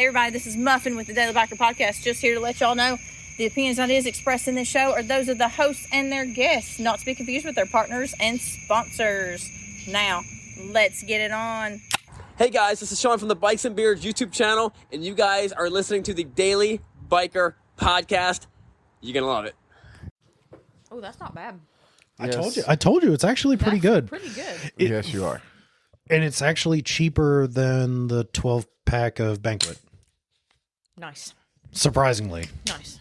Hey everybody, this is Muffin with the Daily Biker Podcast. Just here to let y'all know the opinions and ideas expressed in this show are those of the hosts and their guests, not to be confused with their partners and sponsors. Now, let's get it on. Hey guys, this is Sean from the Bikes and Beards YouTube channel, and you guys are listening to the Daily Biker Podcast. You're gonna love it. Oh, that's not bad. I told you, it's actually pretty good. Pretty good. Yes, you are. And it's actually cheaper than the 12-pack of Banquet. Nice. Surprisingly. Nice.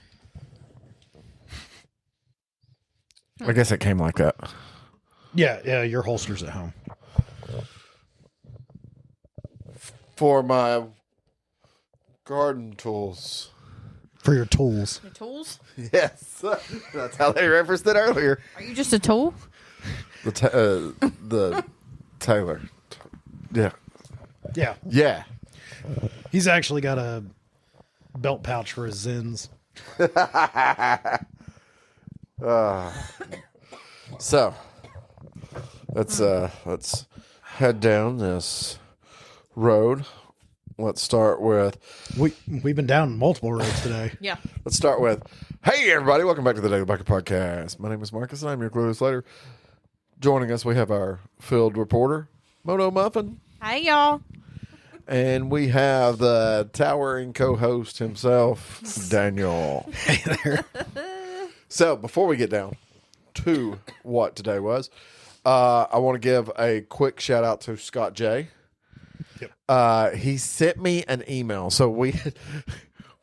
I guess it came like that. Yeah, your holster's at home. For my garden tools. For your tools. Your tools? Yes, that's how they referenced it earlier. Are you just a tool? The tailor. Yeah. Yeah. Yeah. He's actually got a belt pouch for his Zins. So let's head down this road. Let's start with We've been down multiple roads today. Yeah. Let's start with, hey everybody, welcome back to the Daily Biker Podcast. My name is Marcus and I'm your clueless later. Joining us, we have our field reporter, Moto Muffin. Hey, y'all. And we have the towering co-host himself, Daniel. Hey there. So before we get down to what today was, I want to give a quick shout out to Scott J. Yep. He sent me an email. So we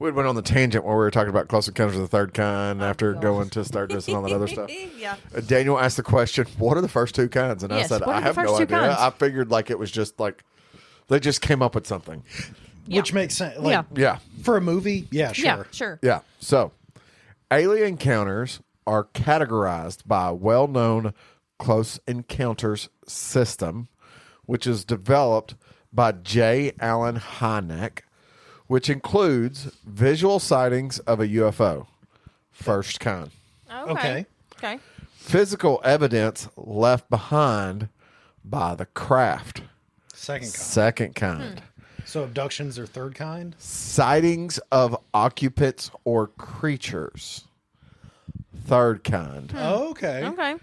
went on the tangent where we were talking about Close Encounters of the Third Kind after going to Stardust and all that other stuff. Yeah. Daniel asked the question, what are the first two kinds? And Yes, I said, what are I the have first no two idea. kinds? I figured like it was just like, they just came up with something. Yeah. Which makes sense. Like, Yeah. Yeah. For a movie, yeah, sure. Yeah, sure. Yeah. So, alien encounters are categorized by a well-known close encounters system, which is developed by J. Allen Hynek, which includes visual sightings of a UFO, first kind, Okay. Okay. physical evidence left behind by the craft, Second kind. second kind, So abductions are third kind? sightings of occupants or creatures, third kind. Oh, okay. Okay.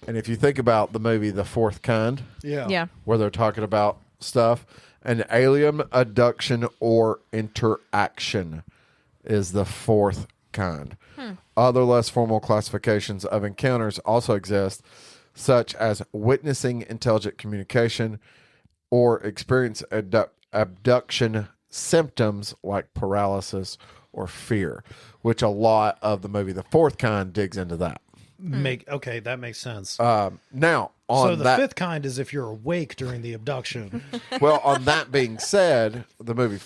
And if you think about the movie The Fourth Kind, Yeah. Yeah. where they're talking about stuff, an alien abduction or interaction is the fourth kind. Other less formal classifications of encounters also exist, such as witnessing intelligent communication or experience abduction symptoms like paralysis or fear, which a lot of the movie The Fourth Kind digs into that. Okay, that makes sense. Now, on So the that, fifth kind is if you're awake during the abduction. well, on that being said, the movie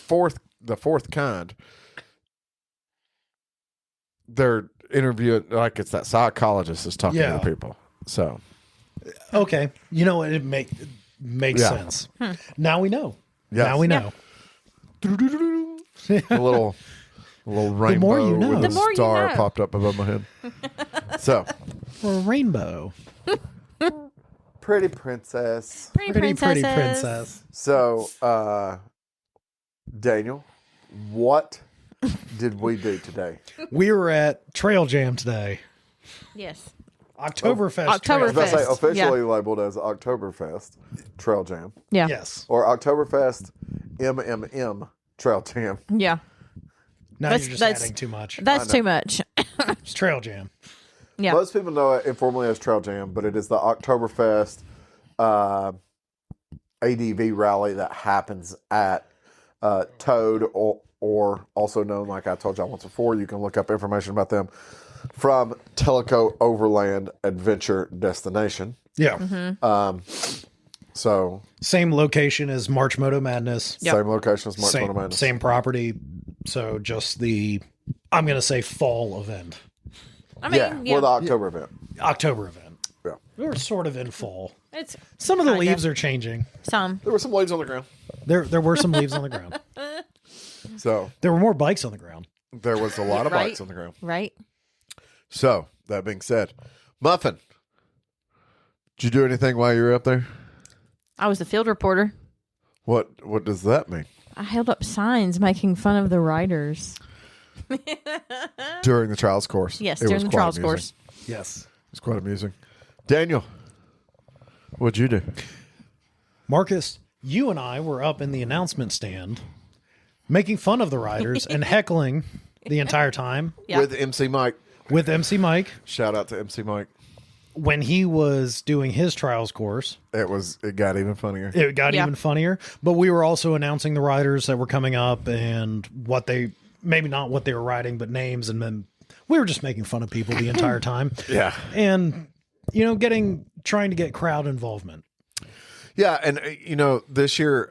The Fourth Kind, they're interviewing, like it's that psychologist is talking Yeah. to the people. So, Okay. You know what? It makes Yeah. sense. Now we know. Yes. Now we know. a little rainbow more you know. with The a more you star know. popped up above my head. So, Or a rainbow. pretty princess. Pretty princess. So, Daniel, what did we do today? We were at Trail Jam today. Yes. Oktoberfest. Oktoberfest. I was about to say, Fest, officially labeled as Oktoberfest Trail Jam. Yeah. Yes. Or Oktoberfest MMM Trail Jam. Yeah. Now That's- you're just that's- adding too much. That's too much. It's Trail Jam. Yeah. Most people know it informally as Trail Jam, but it is the Oktoberfest ADV rally that happens at Toad, or also known, like I told y'all once before, you can look up information about them from Tellico Overland Adventure Destination. Yeah. So, Same location as March Moto Madness. Yep. same location as March Moto Madness. Same property. So just the, I'm going to say fall event. I mean, Yeah, or the October event. October event. Yeah. We're sort of in fall. It's Some of the kinda. leaves are changing. Some. There were some leaves on the ground. There were some leaves on the ground. So, There were more bikes on the ground. there was a lot of Right. bikes on the ground. Right? So, that being said, Muffin, did you do anything while you were up there? I was the field reporter. What does that mean? I held up signs making fun of the riders. During the trials course. Yes, It during was the quite trials amusing. course. Yes. It's quite amusing. Daniel, what'd you do? Marcus, you and I were up in the announcement stand making fun of the riders and heckling the entire time Yeah. With MC Mike. with MC Mike Shout out to MC Mike. when he was doing his trials course. It got even funnier. It got Yeah. even funnier. But we were also announcing the riders that were coming up and what they, maybe not what they were riding, but names. And then we were just making fun of people the entire time. Yeah. And, trying to get crowd involvement. Yeah, and this year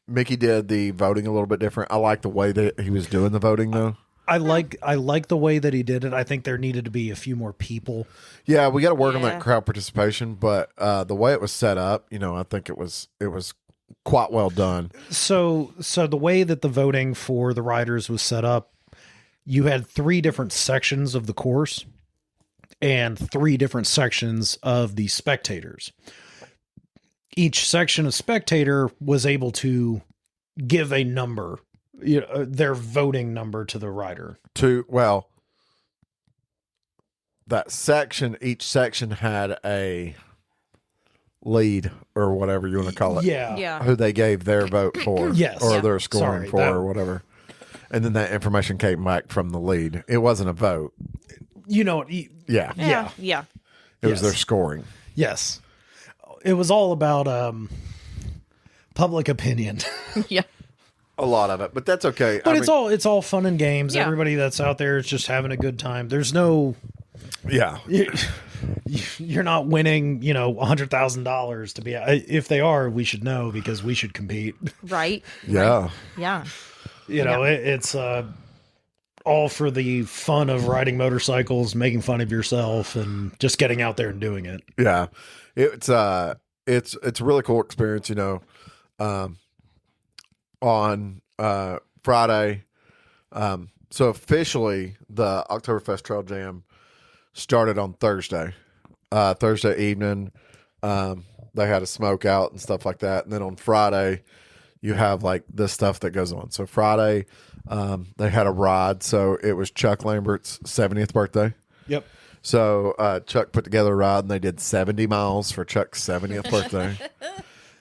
Mickey did the voting a little bit different. I like the way that he was doing the voting though. I like the way that he did it. I think there needed to be a few more people. Yeah, we got to work on Yeah. that crowd participation, but the way it was set up, I think it was quite well done. So the way that the voting for the riders was set up, you had 3 different sections of the course and 3 different sections of the spectators. Each section of spectator was able to give a number, their voting number to the rider. Each section had a lead or whatever you want to call it. Yeah. Yeah. Who they gave their vote for. Yes. Or Yeah. their scoring Sorry, for or whatever. And then that information came back from the lead. It wasn't a vote. Yeah. Yeah. Yeah. It was Yes. their scoring. Yes. It was all about public opinion. Yeah. A lot of it, but that's okay. But it's all fun and games. Yeah. Everybody that's out there is just having a good time. There's no Yeah. you're not winning, $100,000 to be. If they are, we should know because we should compete. Right. Yeah. Yeah. It's all for the fun of riding motorcycles, making fun of yourself, and just getting out there and doing it. Yeah. It's a really cool experience, on Friday. So officially the Oktoberfest Trail Jam started on Thursday. Thursday evening, they had a smoke out and stuff like that. And then on Friday, you have like this stuff that goes on. So Friday, they had a ride. So it was Chuck Lambert's 70th birthday. Yep. So Chuck put together a ride, and they did 70 miles for Chuck's 70th birthday.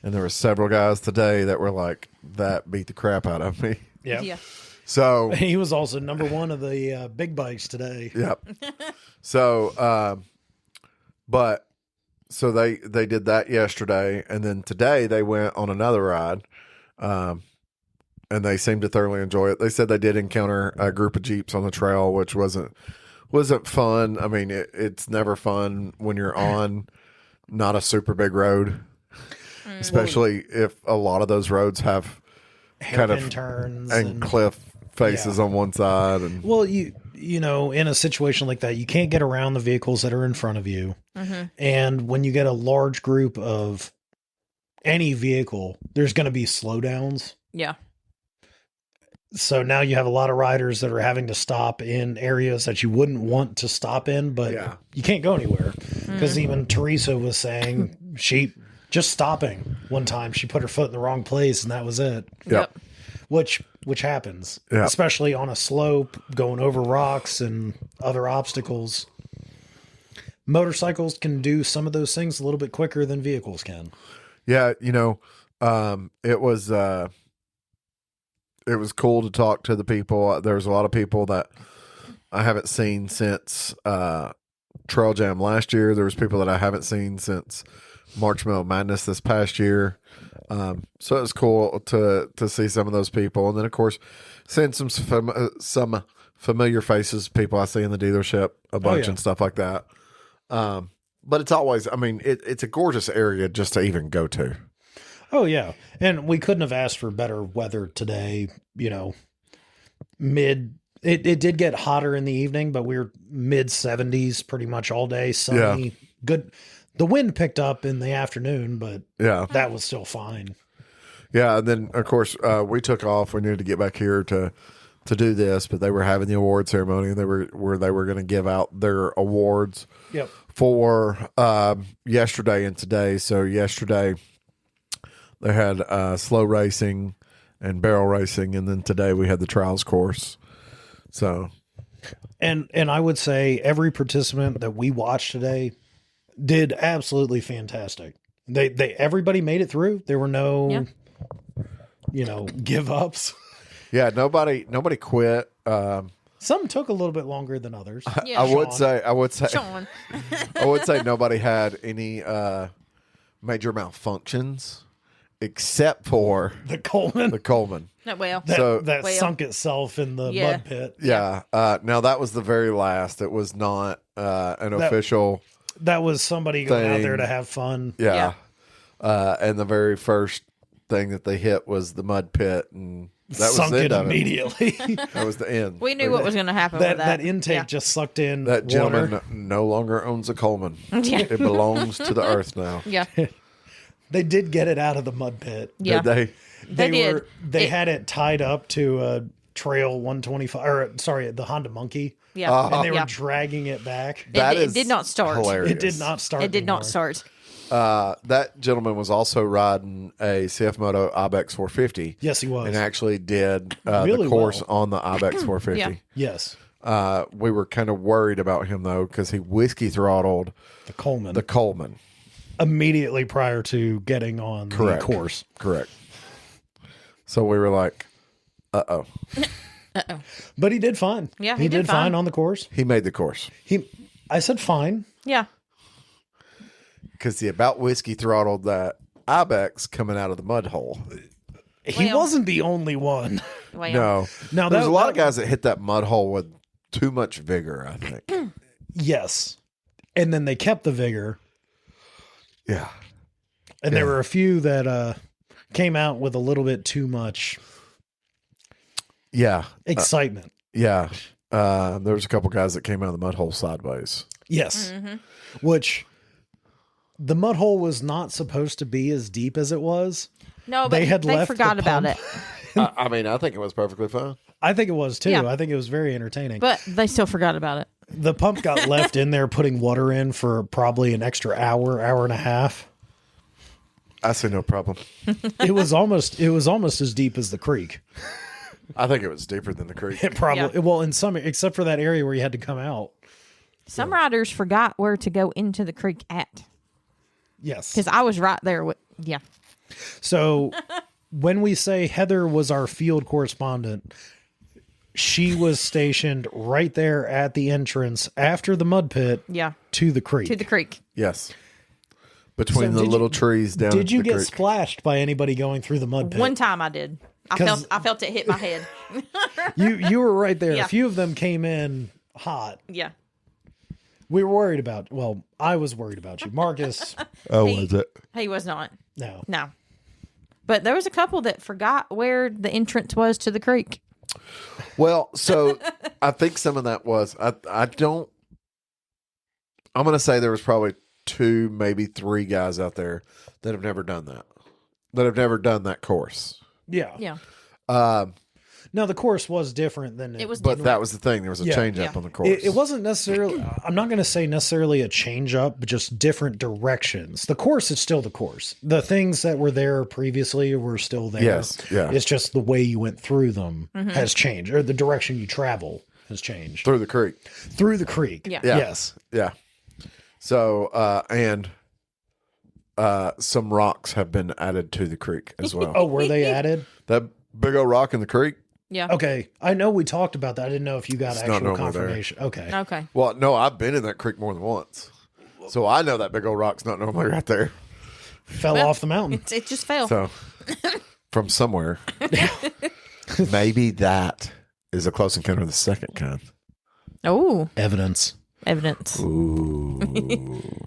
And there were several guys today that were like, that beat the crap out of me. Yep. Yeah. So He was also number 1 of the big bikes today. yep. So so they did that yesterday, and then today they went on another ride, and they seemed to thoroughly enjoy it. They said they did encounter a group of Jeeps on the trail, which wasn't fun. I mean, it's never fun when you're on not a super big road, especially if a lot of those roads have kind Hairpin of turns and cliff faces on one side, and Well, in a situation like that, you can't get around the vehicles that are in front of you. And when you get a large group of any vehicle, there's going to be slowdowns. Yeah. So now you have a lot of riders that are having to stop in areas that you wouldn't want to stop in, but Yeah. you can't go anywhere. Because even Teresa was saying she just stopping one time, she put her foot in the wrong place and that was it. Yep. Which happens, Yeah. especially on a slope, going over rocks and other obstacles. Motorcycles can do some of those things a little bit quicker than vehicles can. Yeah, it was cool to talk to the people. There's a lot of people that I haven't seen since Trail Jam last year. There was people that I haven't seen since Marshmallow Madness this past year. So it was cool to see some of those people, and then of course seeing some familiar faces, people I see in the dealership a bunch yeah. and stuff like that. But it's always, I mean, it's a gorgeous area just to even go to. Oh yeah. And we couldn't have asked for better weather today, it did get hotter in the evening, but we were mid 70s pretty much all day, sunny, good. The wind picked up in the afternoon, but Yeah. that was still fine. Yeah, and then of course we took off. We needed to get back here to do this, but they were having the award ceremony. They were going to give out their awards Yep. for yesterday and today. So yesterday they had slow racing, and barrel racing, and then today we had the trials course. So, And I would say every participant that we watched today did absolutely fantastic. They everybody made it through. There were no give ups. yeah, nobody quit. Some took a little bit longer than others. Yeah. I would say Sean. I would say nobody had any major malfunctions except for The Coleman the Coleman. No, well, that well, sunk itself in the Yeah. mud pit. Yeah. Now that was the very last. It was not an official. That was somebody going out Thing. there to have fun. Yeah. And the very first thing that they hit was the mud pit, and that was Sunk the end it of it. immediately. That was the end. we knew what was going to happen with that that. intake Yeah. just sucked in That gentleman water. no longer owns a Coleman. Yeah. It belongs to the earth now. Yeah. They did get it out of the mud pit. Yeah. Did they? They did. They It- had it tied up to a Trail 125, or sorry, the Honda Monkey, Yeah. and they yeah. were dragging it back. It did not start. Hilarious. It did not start. It did not anymore. start. That gentleman was also riding a CF Moto Ibex 450. Yes, he was. And actually did Really the course well. on the Ibex 450. Yeah. Yes, We were kind of worried about him, though, because he whiskey throttled the Coleman the Coleman. immediately prior to getting on Correct. the course. Correct. So we were like, uh-oh. But he did fine. Yeah, he did fine on the course. He made the course. I said fine. Yeah. Because he about whiskey throttled that Ibex coming out of the mud hole. He Well- wasn't the only one. Well, No. Now, There's that- a lot of that- guys that hit that mud hole with too much vigor, I think. Yes, and then they kept the vigor, Yeah. and there were a few that came out with a little bit too much Yeah. excitement. Yeah. There was a couple guys that came out of the mud hole sideways. Yes, which the mud hole was not supposed to be as deep as it was. No, but They had they left forgot the about pump. it. I mean, I think it was perfectly fine. I think it was too. Yeah. I think it was very entertaining. But they still forgot about it. The pump got left in there putting water in for probably an extra hour and a half. I see no problem. It was almost as deep as the creek. I think it was deeper than the creek. It probably Yeah. well in some except for that area where you had to come out. Some riders forgot where to go into the creek at. Yes. Because I was right there with, yeah. So when we say Heather was our field correspondent, she was stationed right there at the entrance after the mud pit Yeah. to the creek. To the creek. Yes. Between So the did little you- trees down Did you the get creek. splashed by anybody going through the mud pit? One time I did. I 'Cause- felt it hit my head. You were right there. Yeah. A few of them came in hot. Yeah. We were worried about. Well, I was worried about you, Marcus. Oh, He- was it? He was not. No. No. But there was a couple that forgot where the entrance was to the creek. Well, so I think some of that was I'm going to say there was probably 2, maybe 3 guys out there that have never done that. That have never done that course. Yeah. Yeah. No, the course was different than It was But different. that was the thing. There was a Yeah. change up Yeah. on the course. It wasn't necessarily. I'm not going to say necessarily a change up, but just different directions. The course is still the course. The things that were there previously were still there. Yes, yeah. It's just the way you went through them has changed, or the direction you travel has changed through the creek. through the creek. Yeah. Yeah. Yes. Yeah. So, and some rocks have been added to the creek as well. Oh, were they added? That big old rock in the creek? Yeah. Okay, I know we talked about that. I didn't know if you got It's not actual normally there. confirmation. Okay. Okay. Well, no, I've been in that creek more than once. So I know that big old rock's not normally right there. Fell Well, off the mountain. It just fell. So from somewhere. Maybe that is a close encounter of the second kind. Oh, Evidence. evidence. Ooh.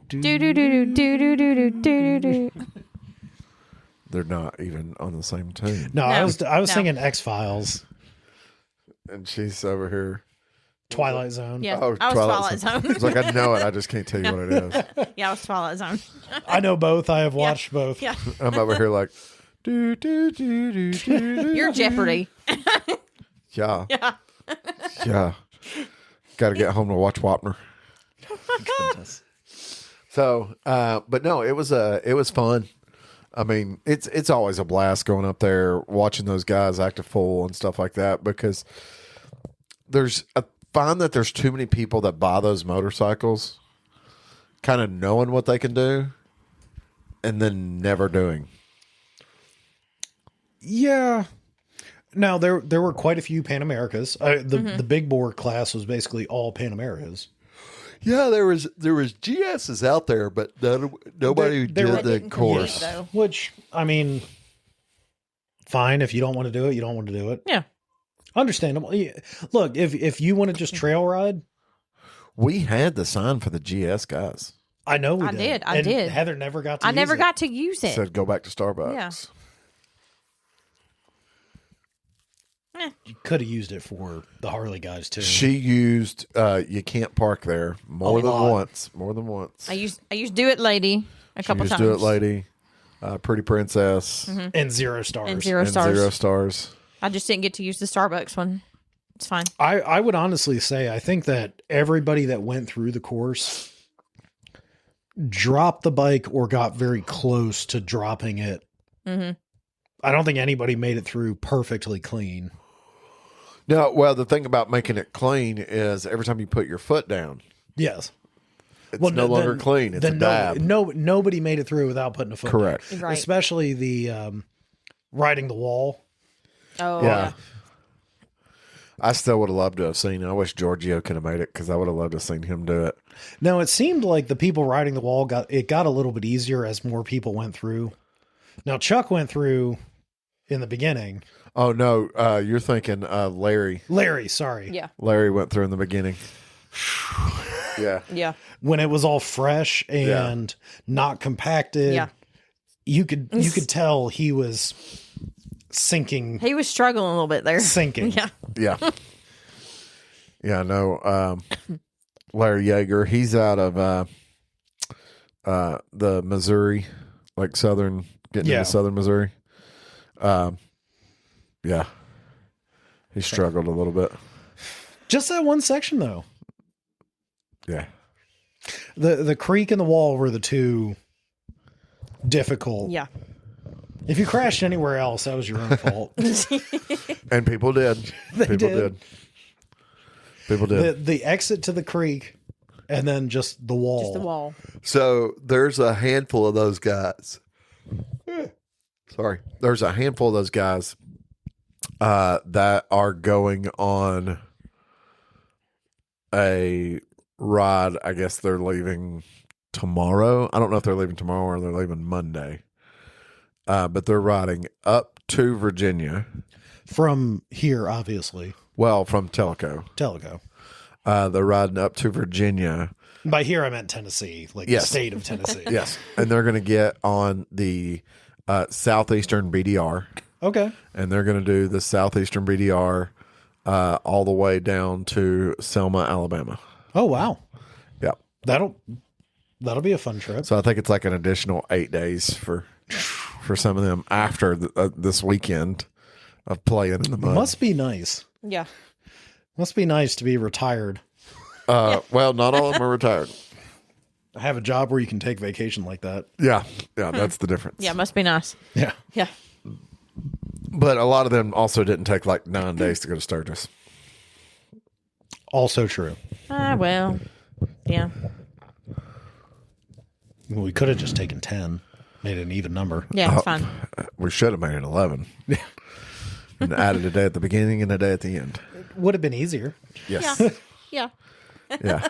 Do do do do do do do do do. They're not even on the same team. No, I No, was no. thinking X-Files, And she's over here. Twilight Zone. Yeah. Oh, I was Twilight Zone. It's like, I know it. I just can't tell you what it is. Yeah, I was Twilight Zone. I know both. I have watched both. Yeah. I'm over here like, do, do, do, do, do, do. You're Jeopardy. Yeah. Yeah. Yeah. Got to get home to watch Wapner. Goodness. So, but no, it was fun. I mean, it's always a blast going up there, watching those guys act a fool and stuff like that, because I find that there's too many people that buy those motorcycles kind of knowing what they can do and then never doing. Yeah. Now there were quite a few Pan Americas. The big bore class was basically all Pan Americas. Yeah, there was GSs out there, but nobody did the course. Though. Which, I mean, fine. If you don't want to do it, you don't want to do it. Yeah. Understandable. Yeah. Look, if you want to just trail ride, We had the sign for the GS guys. I know we I did. And did. Heather never got to I use never it. got to use it. Said go back to Starbucks. Yeah. You could have used it for the Harley guys too. She used you can't park there more than once. More than once. I used Do It Lady a couple used times. Do It Lady, Pretty Princess, And 0 stars. And 0 and stars. 0 stars. I just didn't get to use the Starbucks one. It's fine. I would honestly say I think that everybody that went through the course dropped the bike or got very close to dropping it. Mm-hmm. I don't think anybody made it through perfectly clean. No, well, the thing about making it clean is every time you put your foot down, Yes. it's no longer clean. It's a dab. Nobody made it through without putting a foot Correct. down. Right. Especially the riding the wall. Oh, Yeah. I still would have loved to have seen. I wish Giorgio could have made it because I would have loved to have seen him do it. No, it seemed like the people riding the wall got a little bit easier as more people went through. Now Chuck went through in the beginning. Oh no, you're thinking Larry. Larry, sorry. Yeah. Larry went through in the beginning. Yeah. Yeah. When it was all fresh and not compacted. Yeah. You could tell he was sinking. He was struggling a little bit there. Sinking. Yeah. Yeah. Yeah, no. Larry Yeager, he's out of the Missouri, like southern, getting into southern Missouri. Yeah. He struggled a little bit. Just that one section though. Yeah. The creek and the wall were the two difficult. Yeah. If you crashed anywhere else, that was your own fault. And people did. People did. People did. The exit to the creek and then just the wall. Just the wall. So there's a handful of those guys. Sorry. There's a handful of those guys that are going on a ride. I guess they're leaving tomorrow. I don't know if they're leaving tomorrow or they're leaving Monday. But they're riding up to Virginia. From here, obviously. Well, from Tellico. Tellico. They're riding up to Virginia. By here, I meant Tennessee, like Yes. the state of Tennessee. Yes. And they're going to get on the Southeastern BDR. Okay. And they're going to do the Southeastern BDR all the way down to Selma, Alabama. Oh, wow. Yep. That'll be a fun trip. So I think it's like an additional 8 days for some of them after this weekend of playing in the mud. Must be nice. Yeah. Must be nice to be retired. Well, not all of them are retired. Have a job where you can take vacation like that. Yeah. Yeah, that's the difference. Yeah. Must be nice. Yeah. Yeah. But a lot of them also didn't take like 9 days to go to Sturgis. Also true. Well. Yeah. Well, we could have just taken 10, made it an even number. Yeah. It's fine. We should have made it 11. And added a day at the beginning and a day at the end. Would have been easier. Yes. Yeah. Yeah.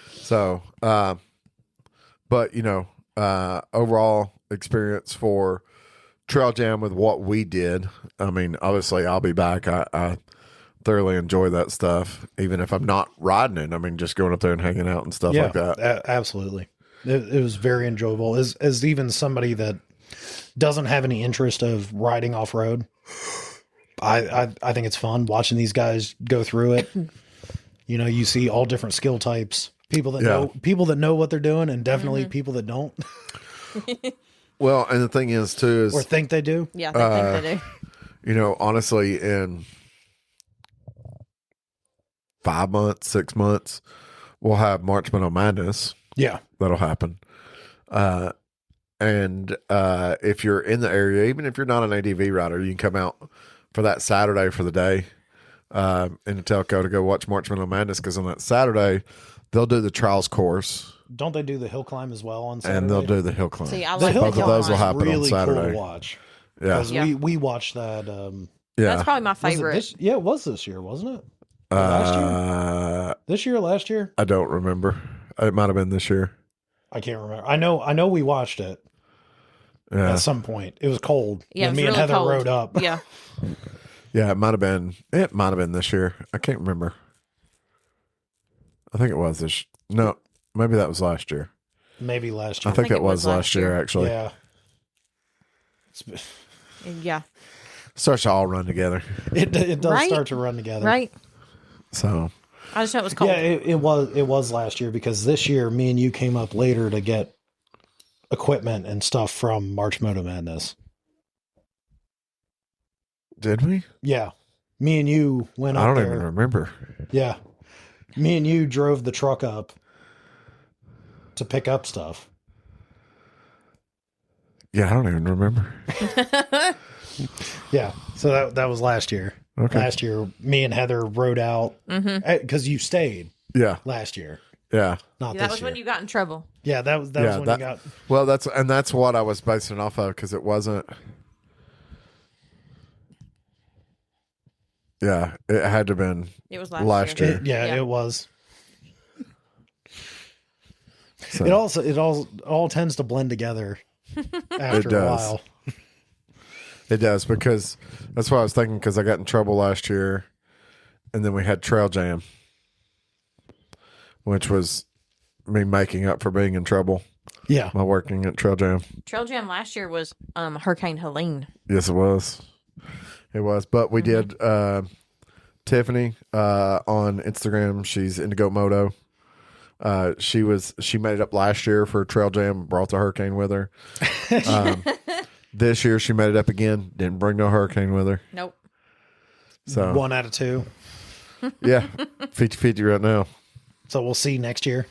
So, but overall experience for Trail Jam with what we did. I mean, obviously I'll be back. I thoroughly enjoy that stuff, even if I'm not riding it. I mean, just going up there and hanging out and stuff like that. Absolutely. It was very enjoyable. As even somebody that doesn't have any interest of riding off road, I think it's fun watching these guys go through it. You see all different skill types, people that know what they're doing, and definitely people that don't Well, and the thing is too is or think they do. Yeah. I think they do. Honestly, in 5 months, 6 months, we'll have March Madness. Yeah. That'll happen. And if you're in the area, even if you're not an ADV rider, you can come out for that Saturday for the day in Tellico to go watch March Madness, because on that Saturday they'll do the trials course. Don't they do the hill climb as well on Saturday? And they'll do the hill climb. See, I The like hill the Both of hill those will climb. happen really on Saturday. cool to watch. Yeah. Because Yeah. we watched that. Yeah. That's probably my Was it favorite. it was this year, wasn't it? Last year? This year, last year? I don't remember. It might have been this year. I can't remember. I know we watched it Yeah. at some point. It was cold. Yeah, it and was me and really Heather cold. rode up. Yeah. Yeah, it might have been. It might have been this year. I can't remember. I think it was this. No, maybe that was last year. Maybe last I year. think it it was was last year, actually. Yeah. Yeah. Starts to all run together. It does Right? start to run together. Right? So I just know it was cold. Yeah, it was last year, because this year me and you came up later to get equipment and stuff from March Moto Madness. did we? Yeah. Me and you went up I don't there. even remember. Yeah. Me and you drove the truck up to pick up stuff. Yeah, I don't even remember. Yeah. So that was last year. Okay. Last year, me and Heather rode out because you stayed Yeah, last year, yeah. not that this was year. when you got in trouble. Yeah, that was Yeah, when that- you got. Well, that's what I was basing it off of, because it wasn't. Yeah, it had to have been. It was Last year. year. Yeah, Yeah. it was. So. It all tends to blend together after a does. while. It does, because that's what I was thinking, because I got in trouble last year, and then we had Trail Jam, which was me making up for being in trouble Yeah, by working at Trail Jam. Trail Jam last year was Hurricane Helene. Yes, it was. It was. But we did Tiffany on Instagram. She's Indigo Moto. She made it up last year for Trail Jam, brought the hurricane with her. This year she made it up again, didn't bring no hurricane with her. Nope. So 1 out of 2. yeah, 50-50 right now. So we'll see next year.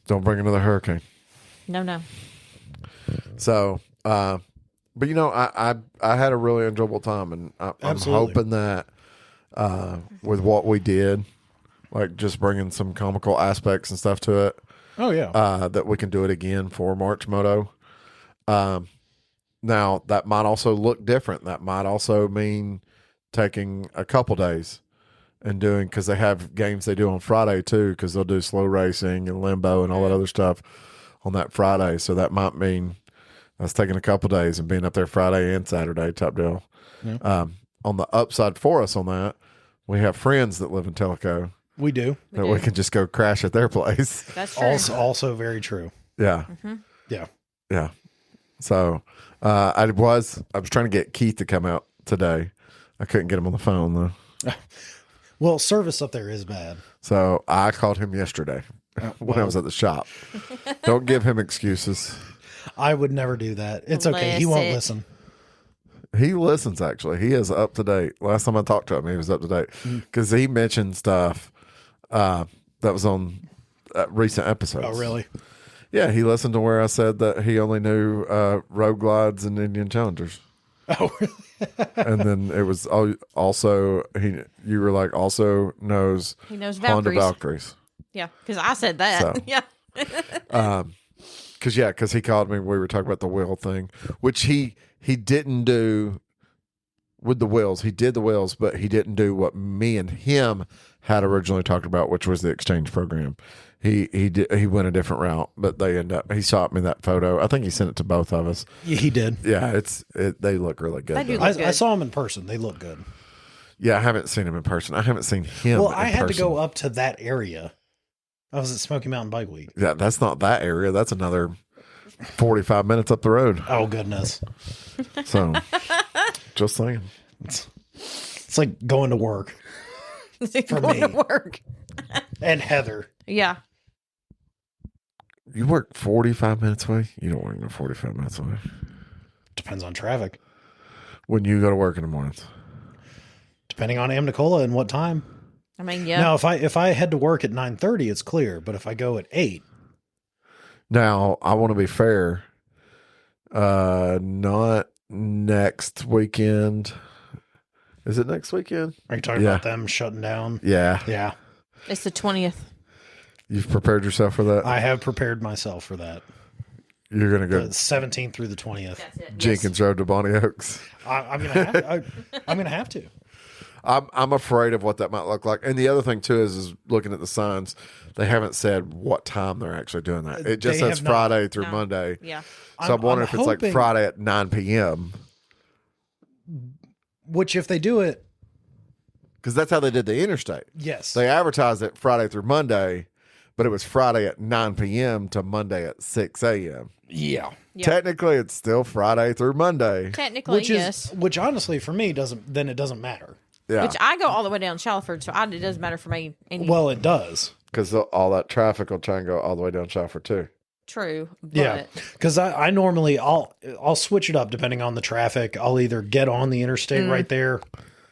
Don't bring another hurricane. No. So, but I had a really enjoyable time, and I'm Absolutely. hoping that with what we did, like just bringing some comical aspects and stuff to it, Oh yeah, that we can do it again for March Moto. Now that might also look different. That might also mean taking a couple days and doing, because they have games they do on Friday too, because they'll do slow racing and limbo and all that other stuff on that Friday. So that might mean us taking a couple days and being up there Friday and Saturday type deal. Yeah. On the upside for us on that, we have friends that live in Tellico we do. that we can just go crash at their place. That's true. Also very true. Yeah. Yeah. Yeah. So I was trying to get Keith to come out today. I couldn't get him on the phone though. Well, service up there is bad. So I called him yesterday when I was at the shop. Don't give him excuses. I would never do that. It's okay. He won't listen. He listens, actually. He is up to date. Last time I talked to him, he was up to date because he mentioned stuff that was on recent episodes. Oh, really? Yeah, he listened to where I said that he only knew Road Glides and Indian Challengers. Oh, really? And then it was also you were like also knows He knows Honda Valkyries. Valkyries. Yeah, because I said that. So. Yeah. Because he called me. We were talking about the wheel thing, which he didn't do with the wheels. He did the wheels, but he didn't do what me and him had originally talked about, which was the exchange program. He went a different route, but he shot me that photo. I think he sent it to both of us. Yeah, he did. Yeah, they look really good. They do though. look I good. saw him in person. They look good. Yeah, I haven't seen him in person. I haven't seen him. Well, in I had to person. go up to that area. I was at Smoky Mountain Bike Week. Yeah, that's not that area. That's another 45 minutes up the road. Oh, goodness. So, just saying. It's like going to work. For me. to work. And Heather. Yeah. You work 45 minutes away? You don't work no 45 minutes away. Depends on traffic. When you go to work in the mornings. Depending on Amnicola and what time. I mean, yeah. Now, if I head to work at 9:30, it's clear. But if I go at 8, Now, I want to be fair. Not next weekend. Is it next weekend? Are you talking Yeah. about them shutting down? Yeah. Yeah. It's the 20th. You've prepared yourself for that? I have prepared myself for that. You're going to The go 17th through the 20th. Jenkins Road to Bonnie Oaks. I'm gonna have to. I'm gonna have to. I'm afraid of what that might look like. And the other thing too is looking at the signs, they haven't said what time they're actually doing that. It just They says have not. Friday through Monday. Yeah. So I'm wondering I'm if it's like hoping- Friday at 9 p.m. Which, if they do it, because that's how they did the interstate. yes, They advertised it Friday through Monday, but it was Friday at 9 p.m. to Monday at 6 a.m. yeah. Yeah. Technically, it's still Friday through Monday. Technically, Which yes. which honestly for me doesn't. Then it doesn't matter. Yeah, Which I go all the way down Shalford, so it doesn't matter for me. Well, it does. because all that traffic will try and go all the way down Shalford too. True. But Yeah, because I normally I'll switch it up depending on the traffic. I'll either get on the interstate right there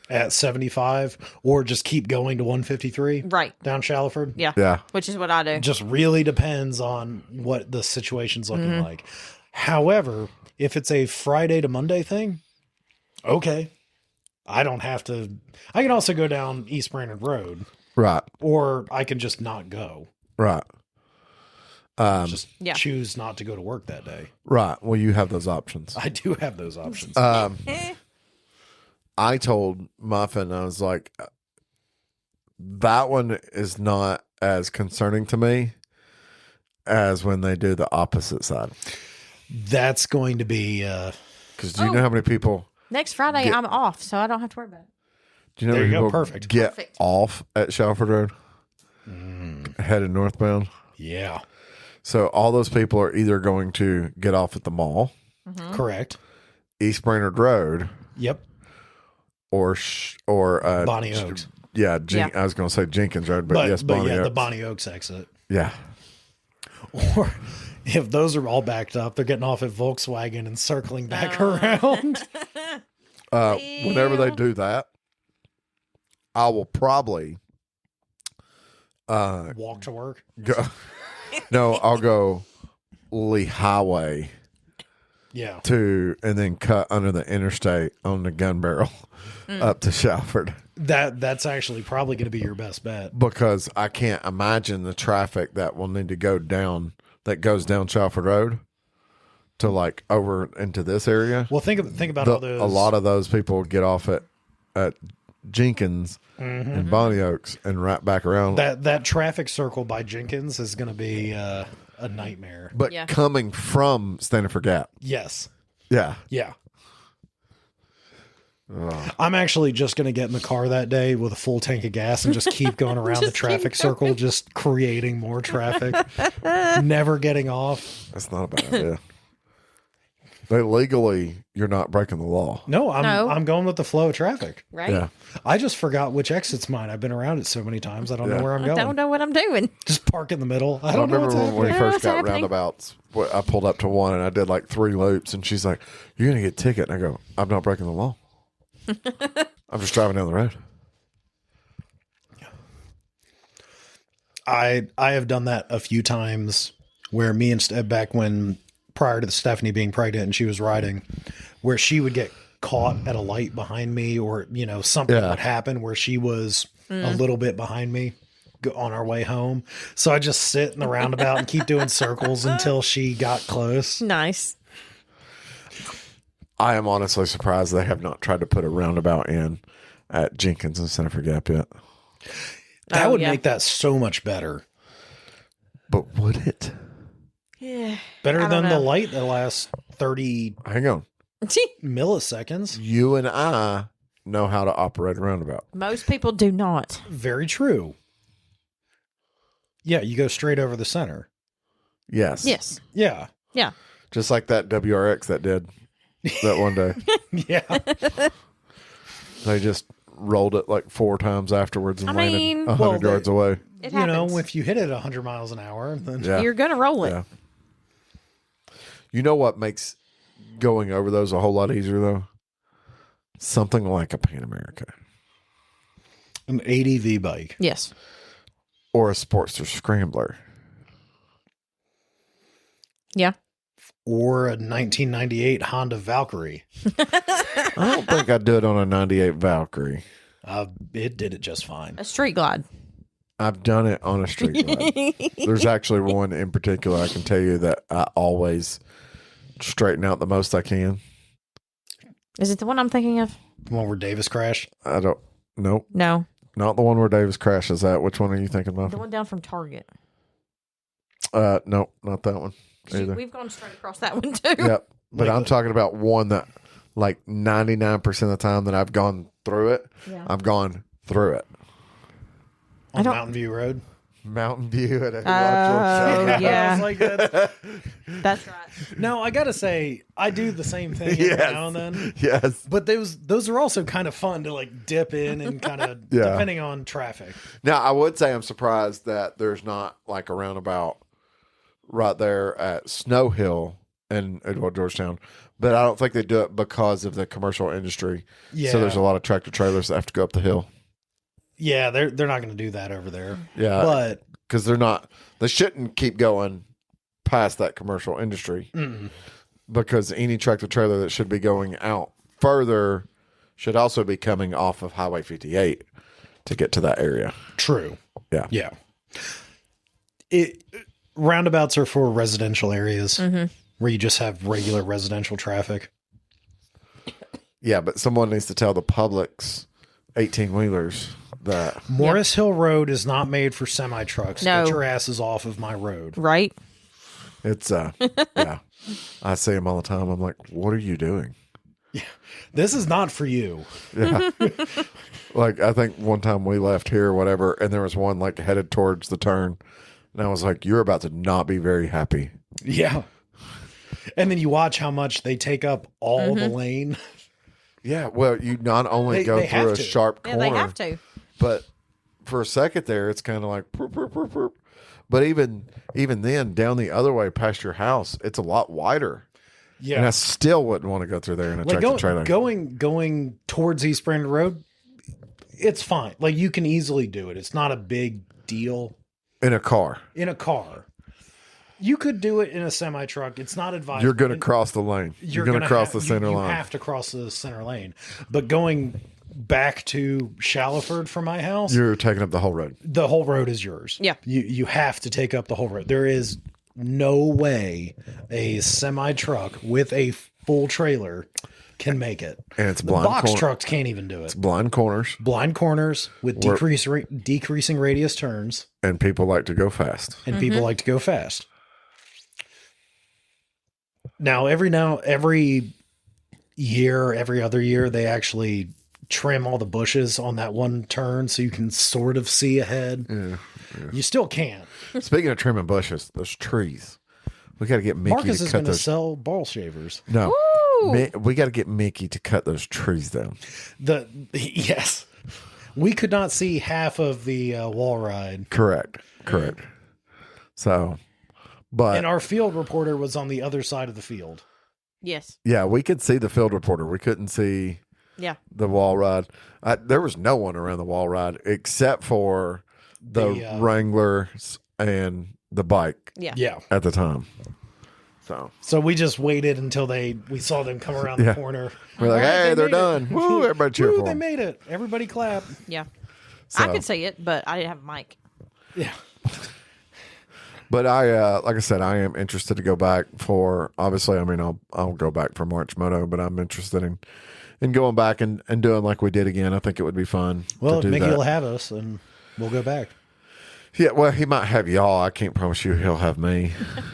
at 75 or just keep going to 153 Right. down Shalford. Yeah. Yeah. Which is what I do. Just really depends on what the situation's looking like. However, if it's a Friday to Monday thing, okay. I don't have to. I can also go down East Brainerd Road, Right, or I can just not go. right, Just Yeah. choose not to go to work that day. right. Well, you have those options. I do have those options. I told Muffin, I was like, that one is not as concerning to me as when they do the opposite side. That's going to be. Because do you know how many people? Next Friday, Get- I'm off, so I don't have to worry about it. Do you know There how you many go, people perfect. get Perfect. off at Shalford Road, headed northbound? Yeah, So all those people are either going to get off at the mall, correct. East Brainerd Road, Yep. or Bonnie Oaks. Yeah, Yeah. I was going to say Jenkins Road, but yes, Bonnie yeah, Oaks. the Bonnie Oaks exit. Yeah. Or if those are all backed up, they're getting off at Volkswagen and circling back around. Whenever they do that, I will probably Walk to work. go. No, I'll go Lee Highway Yeah. and then cut under the interstate on the gun barrel up to Shalford, That's actually probably going to be your best bet. because I can't imagine the traffic that will need to go down, that goes down Shalford Road to like over into this area. Well, think about all those. A lot of those people get off at Jenkins and Bonnie Oaks and right back around. that traffic circle by Jenkins is going to be a nightmare. but Yeah. coming from Stanford Gap. Yes. Yeah. Yeah. I'm actually just going to get in the car that day with a full tank of gas and just keep going around the traffic circle, just creating more traffic, never getting off. That's not a bad idea. They legally, you're not breaking the law. No, No. I'm going with the flow of traffic. Right? Yeah. I just forgot which exit's mine. I've been around it so many times. I don't know where I'm I going. don't know what I'm doing. Just park in the middle. I I don't know remember what's when we happening. first What's got happening? roundabouts. I pulled up to one and I did like 3 loops, and she's like, "You're gonna get a ticket." And I go, "I'm not breaking the law. I'm just driving down the road." I have done that a few times where me and back when prior to Stephanie being pregnant and she was riding, where she would get caught at a light behind me, or something Yeah. would happen where she was a little bit behind me on our way home. So I just sit in the roundabout and keep doing circles until she got close. Nice. I am honestly surprised they have not tried to put a roundabout in at Jenkins and Stanford Gap yet. That Oh, would yeah. make that so much better. But would it? Yeah. Better I don't than the know. light that lasts 30 Hang on. milliseconds. You and I know how to operate a roundabout. Most people do not. Very true. Yeah, you go straight over the center. Yes. Yes. Yeah. Yeah. Just like that WRX that did that one day. Yeah. They just rolled it like 4 times afterwards and I landed mean- 100 Well, yards away. It You happens. know, if you hit it 100 miles an hour, then Yeah. You're going to roll it. Yeah. You know what makes going over those a whole lot easier though? Something like a Pan America an ADV bike. Yes. or a Sportster Scrambler. Yeah. or a 1998 Honda Valkyrie. I don't think I'd do it on a 98 Valkyrie. It did it just fine. A street glide. I've done it on a street glide. There's actually one in particular I can tell you that I always straighten out the most I can. Is it the one I'm thinking of? The one where Davis crashed? I don't. Nope. No. Not the one where Davis crashes at. Which one are you thinking about? The one down from Target. Nope, not that one either. We've gone straight across that one too. Yep. But I'm talking about one that, like 99% of the time that I've gone through it, I've gone through it. On Mountain View Road? Mountain View at Yeah. I was like, That's right. no, I gotta say, I do the same thing every now and then. Yes. But those are also kind of fun to like dip in and kind of Yeah. depending on traffic. Now, I would say I'm surprised that there's not like a roundabout right there at Snow Hill in Edward, Georgetown. But I don't think they do it because of the commercial industry. Yeah. So there's a lot of tractor trailers that have to go up the hill. Yeah, they're not going to do that over there. Yeah. But because they shouldn't keep going past that commercial industry. Because any tractor trailer that should be going out further should also be coming off of Highway 58 to get to that area. true. Yeah. Yeah. Roundabouts are for residential areas where you just have regular residential traffic. Yeah, but someone needs to tell the Publix 18-wheelers that Morris Hill Road is not made for semi trucks. No. Get your asses off of my road. Right? it's yeah. I see them all the time. I'm like, what are you doing? This is not for you. Yeah. Like, I think one time we left here or whatever, and there was one like headed towards the turn. And I was like, you're about to not be very happy. Yeah. And then you watch how much they take up all the lane. Yeah. Well, you not only They go have through a to. sharp Yeah, corner, they have to. but for a second there, it's kind of like, burp, burp, burp, burp. But even then, down the other way past your house, it's a lot wider. Yeah. And I still wouldn't want to go through there in a like tractor trailer. going towards East Brandon Road, it's fine. Like you can easily do it. It's not a big deal In a car. in a car. You could do it in a semi truck. It's not advisable. You're going to cross the lane. You're going to cross the center you line. You have to cross the center lane. But going back to Shallowford from my house, You're taking up the whole road. the whole road is yours. Yeah. You have to take up the whole road. There is no way a semi truck with a full trailer can make it. And it's The blind box corner. trucks can't even do it. Blind corners, Blind corners with decreasing radius turns, and people like to go fast. and people like to go fast. Every year, every other year, they actually trim all the bushes on that one turn so you can sort of see ahead. Yeah. You still can't. Speaking of trimming bushes, those trees. We got to get Mickey Marcus to is cut going to those. sell ball shavers. No. We got to get Mickey to cut those trees down. Yes. We could not see half of the wall ride. Correct. So, but And our field reporter was on the other side of the field. Yes. yeah, we could see the field reporter. We couldn't see Yeah. the wall ride. There was no one around the wall ride except for the Wranglers and the bike Yeah. Yeah. at the time. So we just waited until we saw them come around the corner. we're like, All right, hey, they they're made it. done. Woo, everybody cheer Woo, for they them. made it. Everybody clap. Yeah. So- I could see it, but I didn't have a mic. Yeah. But I, like I said, I am interested to go back for, obviously, I mean, I'll go back for March Moto, but I'm interested in going back and doing like we did again. I think it would be fun. Well, to do Mickey that. will have us and we'll go back. Yeah, well, he might have y'all. I can't promise you he'll have me.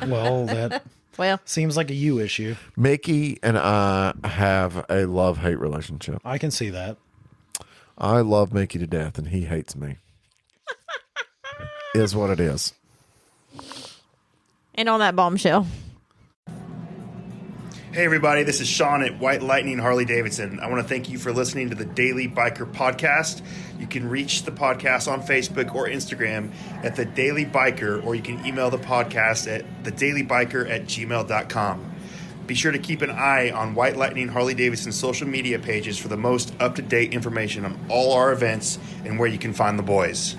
Well, that Well, seems like a you issue. Mickey and I have a love-hate relationship. I can see that. I love Mickey to death, and he hates me. Is what it is. and on that bombshell. Hey everybody, this is Sean at White Lightning Harley Davidson. I want to thank you for listening to the Daily Biker Podcast. You can reach the podcast on Facebook or Instagram at The Daily Biker, or you can email the podcast at thedailybiker@gmail.com. Be sure to keep an eye on White Lightning Harley Davidson social media pages for the most up-to-date information on all our events and where you can find the boys.